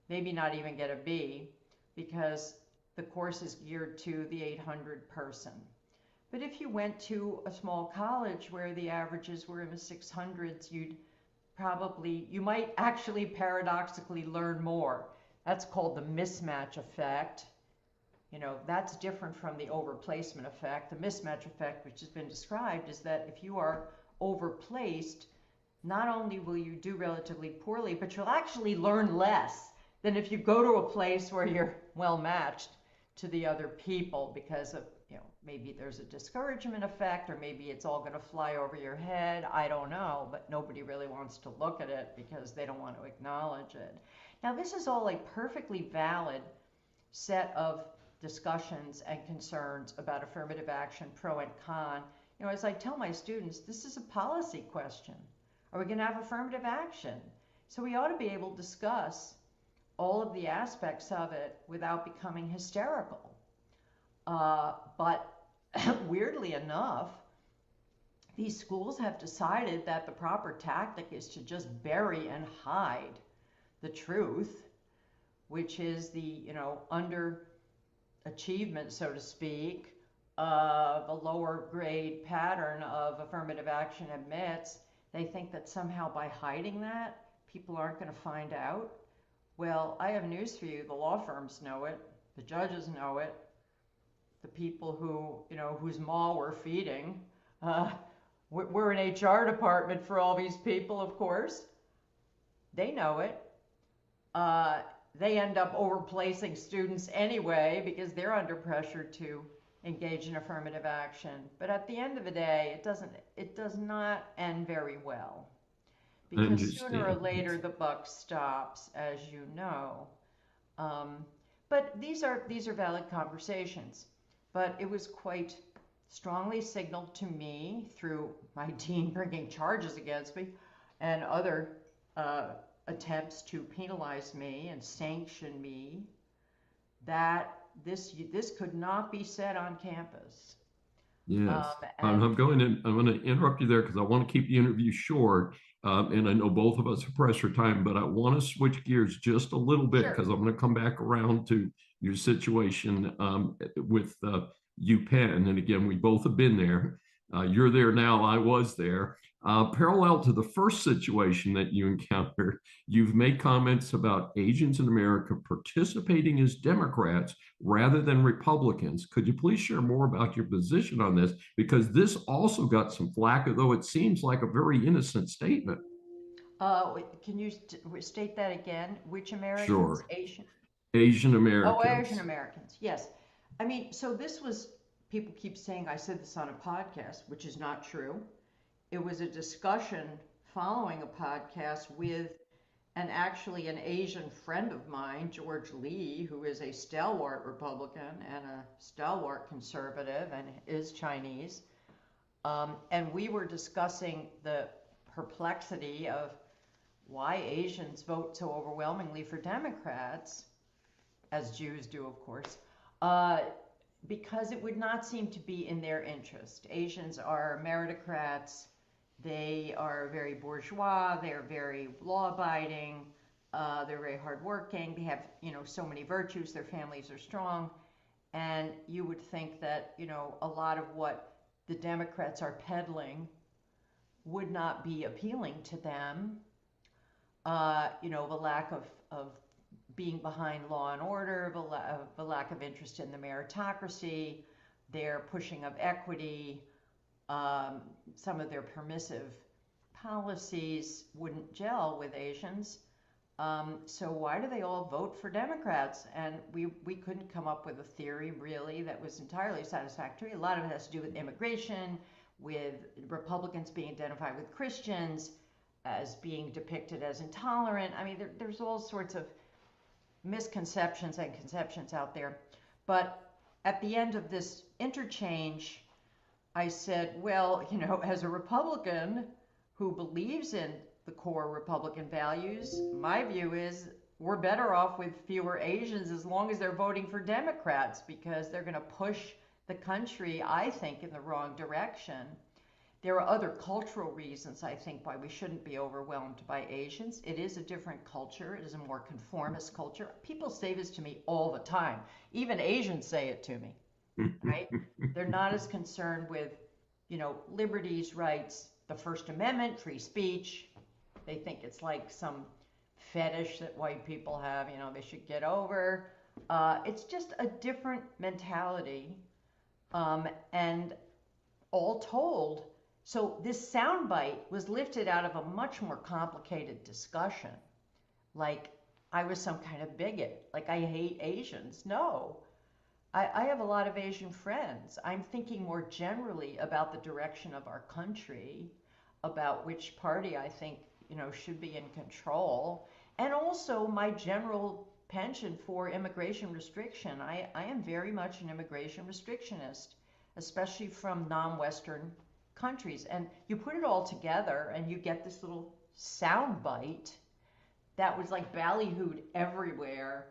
maybe not even get a B, because the course is geared to the 800 person. But if you went to a small college where the averages were in the 600s, you might actually paradoxically learn more. That's called the mismatch effect. That's different from the overplacement effect. The mismatch effect, which has been described, is that if you are overplaced, not only will you do relatively poorly, but you'll actually learn less than if you go to a place where you're well matched to the other people, because of, maybe there's a discouragement effect, or maybe it's all going to fly over your head. I don't know, but nobody really wants to look at it because they don't want to acknowledge it. Now, this is all a perfectly valid set of discussions and concerns about affirmative action, pro and con. As I tell my students, this is a policy question. Are we going to have affirmative action? So we ought to be able to discuss all of the aspects of it without becoming hysterical. But weirdly enough, these schools have decided that the proper tactic is to just bury and hide the truth, which is the, underachievement, so to speak, of a lower grade pattern of affirmative action admits. They think that somehow by hiding that, people aren't going to find out. Well, I have news for you. The law firms know it. The judges know it. The people whose maw we're feeding. We're an HR department for all these people, of course. They know it. They end up overplacing students anyway because they're under pressure to engage in affirmative action. But at the end of the day, it does not end very well. Because sooner or later the buck stops, as you know. But these are valid conversations. But it was quite strongly signaled to me through my dean bringing charges against me and other attempts to penalize me and sanction me that this could not be said on campus. Yes, I'm going to interrupt you there because I want to keep the interview short. And I know both of us are pressed for time, but I want to switch gears just a little bit because I'm going to come back around to your situation with UPenn. And again, we both have been there. You're there now. I was there. Parallel to the first situation that you encountered, you've made comments about Asians in America participating as Democrats rather than Republicans. Could you please share more about your position on this? Because this also got some flack, although it seems like a very innocent statement. Can you state that again? Which Americans? Sure. Asian Americans. Oh, Asian Americans, yes. I mean, so this was, people keep saying I said this on a podcast, which is not true. It was a discussion following a podcast with an Asian friend of mine, George Lee, who is a stalwart Republican and a stalwart conservative and is Chinese. And we were discussing the perplexity of why Asians vote so overwhelmingly for Democrats, as Jews do, of course, because it would not seem to be in their interest. Asians are meritocrats. They are very bourgeois. They're very law-abiding. They're very hardworking. They have, so many virtues. Their families are strong. And you would think that, a lot of what the Democrats are peddling would not be appealing to them. The lack of being behind law and order, the lack of interest in the meritocracy, their pushing of equity, some of their permissive policies wouldn't gel with Asians. So why do they all vote for Democrats? And we couldn't come up with a theory really that was entirely satisfactory. A lot of it has to do with immigration, with Republicans being identified with Christians, as being depicted as intolerant. I mean, there's all sorts of misconceptions and conceptions out there. But at the end of this interchange, I said, well, you know, as a Republican who believes in the core Republican values, my view is we're better off with fewer Asians as long as they're voting for Democrats, because they're going to push the country, I think, in the wrong direction. There are other cultural reasons, I think, why we shouldn't be overwhelmed by Asians. It is a different culture. It is a more conformist culture. People say this to me all the time. Even Asians say it to me, right? They're not as concerned with, you know, liberties, rights, the First Amendment, free speech. They think it's like some fetish that white people have, you know, they should get over. It's just a different mentality. And all told, so this soundbite was lifted out of a much more complicated discussion. Like I was some kind of bigot, like I hate Asians. No, I have a lot of Asian friends. I'm thinking more generally about the direction of our country, about which party I think, you know, should be in control, and also my general penchant for immigration restriction. I am very much an immigration restrictionist, especially from non-Western countries. And you put it all together and you get this little sound bite that was like ballyhooed everywhere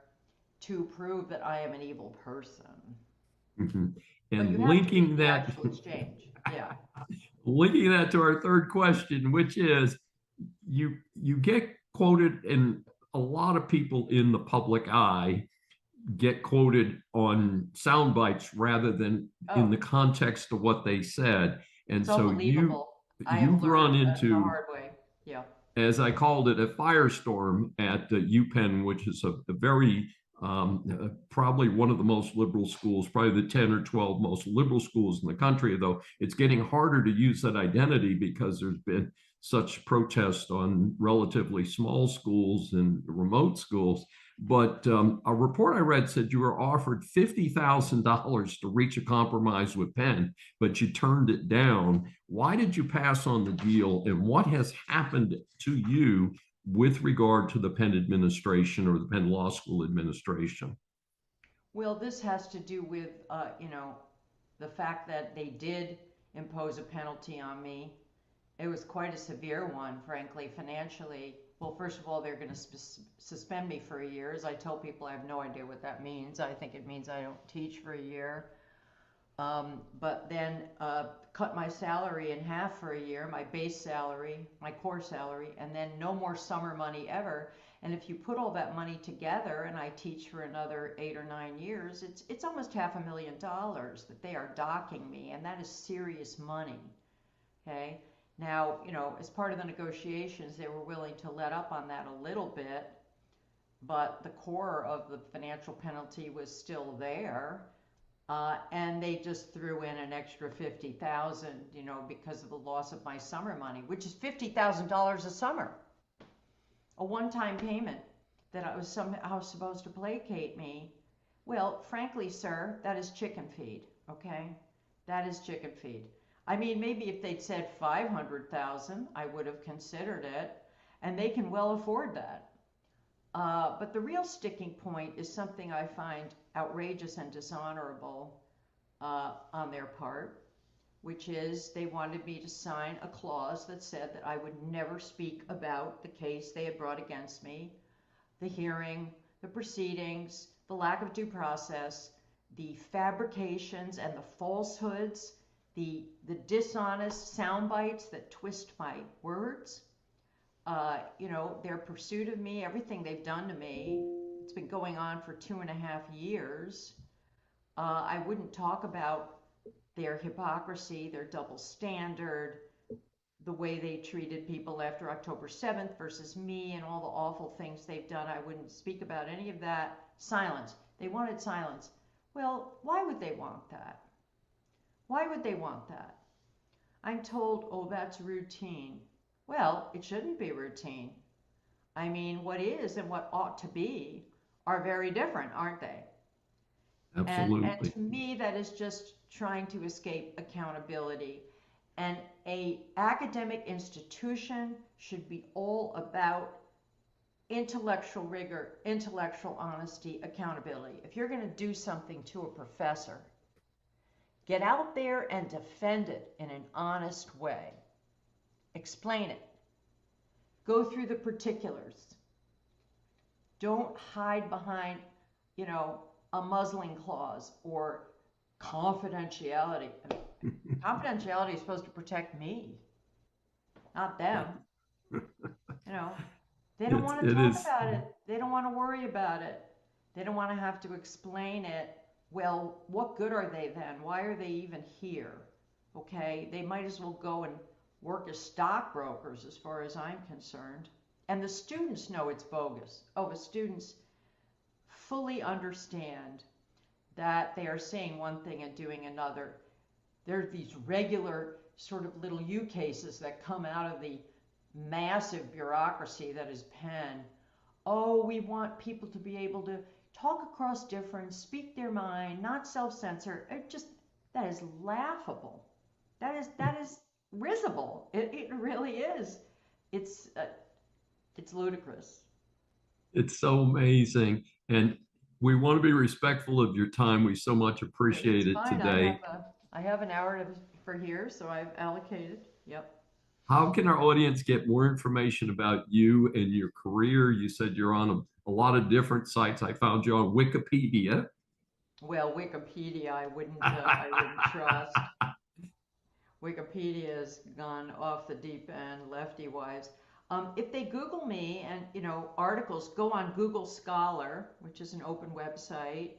to prove that I am an evil person. Mhm. But And you have to linking read the that, actual exchange. Yeah. linking that to our third question, which is you get quoted, and a lot of people in the public eye get quoted on sound bites rather than in the Oh, context of what they said. And it's so unbelievable. I have you've run learned that the into, hard way. Yeah. as I called it, a firestorm at UPenn, which is a very probably one of the most liberal schools, probably the 10 or 12 most liberal schools in the country, though it's getting harder to use that identity because there's been such protest on relatively small schools and remote schools. But a report I read said you were offered $50,000 to reach a compromise with Penn, but you turned it down. Why did you pass on the deal, and what has happened to you with regard to the Penn administration or the Penn Law School administration? Well, this has to do with, you know, the fact that they did impose a penalty on me. It was quite a severe one, frankly, financially. Well, first of all, they're going to suspend me for a year. As I tell people, I have no idea what that means. I think it means I don't teach for a year. But then cut my salary in half for a year, my base salary, my core salary, and then no more summer money ever. And if you put all that money together, and I teach for another 8 or 9 years, it's almost $500,000 that they are docking me, and that is serious money. Okay. Now, you know, as part of the negotiations, they were willing to let up on that a little bit, but the core of the financial penalty was still there. And they just threw in an extra $50,000, you know, because of the loss of my summer money, which is $50,000 a summer. A one-time payment that I was somehow supposed to placate me. Well, frankly, sir, that is chicken feed, okay? That is chicken feed. I mean, maybe if they'd said 500,000, I would have considered it, and they can well afford that. But the real sticking point is something I find outrageous and dishonorable on their part, which is they wanted me to sign a clause that said that I would never speak about the case they had brought against me, the hearing, the proceedings, the lack of due process, the fabrications and the falsehoods, the dishonest sound bites that twist my words. You know, their pursuit of me, everything they've done to me, it's been going on for 2.5 years. I wouldn't talk about their hypocrisy, their double standard, the way they treated people after October 7th versus me, and all the awful things they've done. I wouldn't speak about any of that. Silence. They wanted silence. Well, why would they want that? Why would they want that? I'm told, oh, that's routine. Well, it shouldn't be routine. I mean, what is and what ought to be are very different, aren't they? Absolutely. And to me, that is just trying to escape accountability. And a academic institution should be all about intellectual rigor, intellectual honesty, accountability. If you're going to do something to a professor, get out there and defend it in an honest way. Explain it. Go through the particulars. Don't hide behind, a muzzling clause or confidentiality. Confidentiality is supposed to protect me, not them. They don't want to talk about it. They don't want to worry about it. They don't want to have to explain it. Well, what good are they then? Why are they even here? Okay, they might as well go and work as stockbrokers as far as I'm concerned. And the students know it's bogus. The students fully understand that they are saying one thing and doing another. There are these regular sort of little ukases that come out of the massive bureaucracy that is Penn. Oh, we want people to be able to talk across difference, speak their mind, not self-censor. That is laughable. That is risible. It really is. It's ludicrous. It's so amazing. And we want to be respectful of your time. We so much appreciate it today. I have an hour for here, so I've allocated. Yep. How can our audience get more information about you and your career? You said you're on a lot of different sites. I found you on Wikipedia. Well, Wikipedia, I wouldn't trust. Wikipedia has gone off the deep end, lefty-wise. If they Google me and, articles, go on Google Scholar, which is an open website,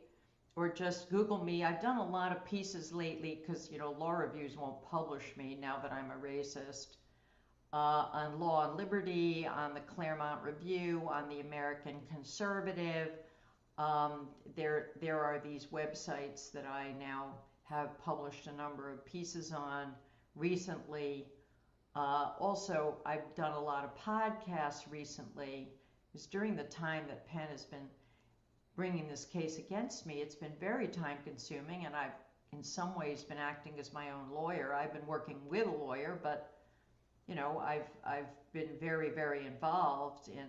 or just Google me. I've done a lot of pieces lately because, law reviews won't publish me now that I'm a racist. On Law and Liberty, on the Claremont Review, on the American Conservative. There are these websites that I now have published a number of pieces on recently. Also, I've done a lot of podcasts recently. It's during the time that Penn has been bringing this case against me. It's been very time consuming, and I've in some ways been acting as my own lawyer. I've been working with a lawyer, but I've been very, very involved in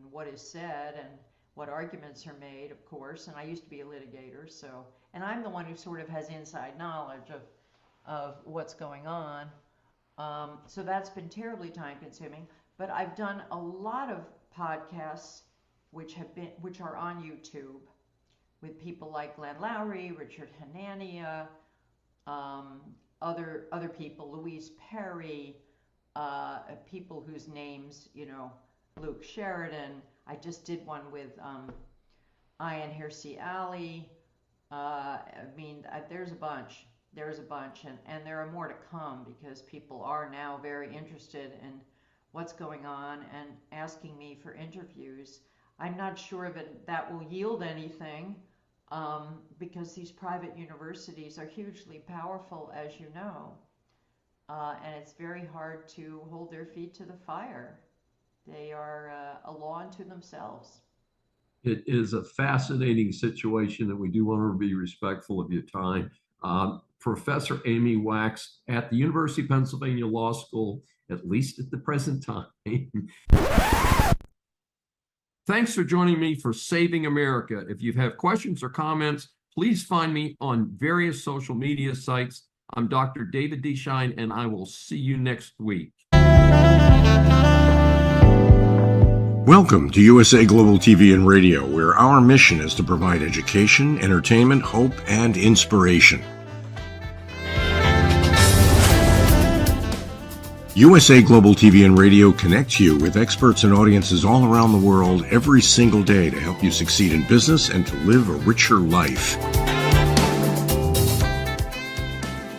what is said and what arguments are made, of course. And I used to be a litigator, and I'm the one who sort of has inside knowledge of what's going on. So that's been terribly time consuming. But I've done a lot of podcasts which are on YouTube with people like Glenn Lowry, Richard Hanania, other people, Louise Perry, people whose names, Luke Sheridan. I just did one with Ayan Hirsi Ali. There's a bunch. And there are more to come because people are now very interested in what's going on and asking me for interviews. I'm not sure that will yield anything because these private universities are hugely powerful, as you know. And it's very hard to hold their feet to the fire. They are a law unto themselves. It is a fascinating situation, and we do want to be respectful of your time. Professor Amy Wax at the University of Pennsylvania Law School, at least at the present time. Thanks for joining me for Saving America. If you have questions or comments, please find me on various social media sites. I'm Dr. David D. Schein, and I will see you next week. Welcome to USA Global TV and Radio, where our mission is to provide education, entertainment, hope, and inspiration. USA Global TV and Radio connects you with experts and audiences all around the world every single day to help you succeed in business and to live a richer life.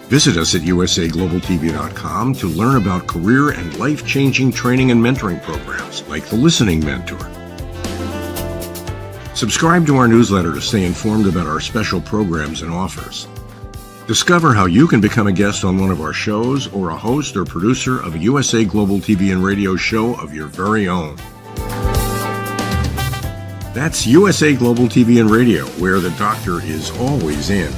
Visit us at usaglobaltv.com to learn about career and life-changing training and mentoring programs like the Listening Mentor. Subscribe to our newsletter to stay informed about our special programs and offers. Discover how you can become a guest on one of our shows or a host or producer of a USA Global TV and Radio show of your very own. That's USA Global TV and Radio, where the doctor is always in.